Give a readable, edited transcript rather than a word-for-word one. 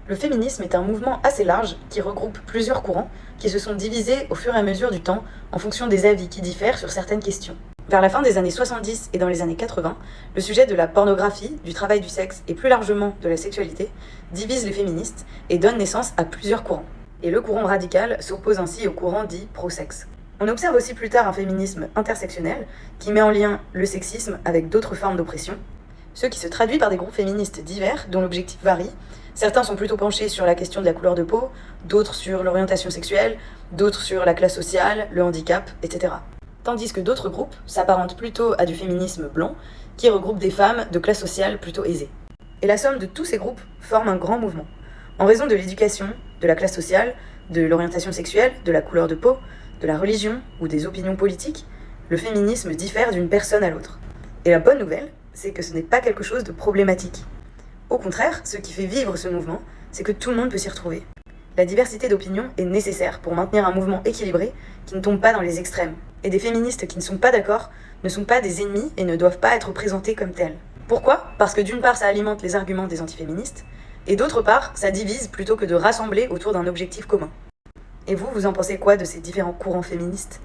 Le féminisme est un mouvement assez large qui regroupe plusieurs courants qui se sont divisés au fur et à mesure du temps en fonction des avis qui diffèrent sur certaines questions. Vers la fin des années 70 et dans les années 80, le sujet de la pornographie, du travail du sexe et plus largement de la sexualité divise les féministes et donne naissance à plusieurs courants. Et le courant radical s'oppose ainsi au courant dit pro-sexe. On observe aussi plus tard un féminisme intersectionnel qui met en lien le sexisme avec d'autres formes d'oppression, ce qui se traduit par des groupes féministes divers dont l'objectif varie. Certains sont plutôt penchés sur la question de la couleur de peau, d'autres sur l'orientation sexuelle, d'autres sur la classe sociale, le handicap, etc. Tandis que d'autres groupes s'apparentent plutôt à du féminisme blanc, qui regroupe des femmes de classe sociale plutôt aisée. Et la somme de tous ces groupes forme un grand mouvement. En raison de l'éducation, de la classe sociale, de l'orientation sexuelle, de la couleur de peau, de la religion ou des opinions politiques, le féminisme diffère d'une personne à l'autre. Et la bonne nouvelle, c'est que ce n'est pas quelque chose de problématique. Au contraire, ce qui fait vivre ce mouvement, c'est que tout le monde peut s'y retrouver. La diversité d'opinions est nécessaire pour maintenir un mouvement équilibré qui ne tombe pas dans les extrêmes. Et des féministes qui ne sont pas d'accord ne sont pas des ennemis et ne doivent pas être présentés comme tels. Pourquoi ? Parce que d'une part, ça alimente les arguments des antiféministes, et d'autre part, ça divise plutôt que de rassembler autour d'un objectif commun. Et vous en pensez quoi de ces différents courants féministes ?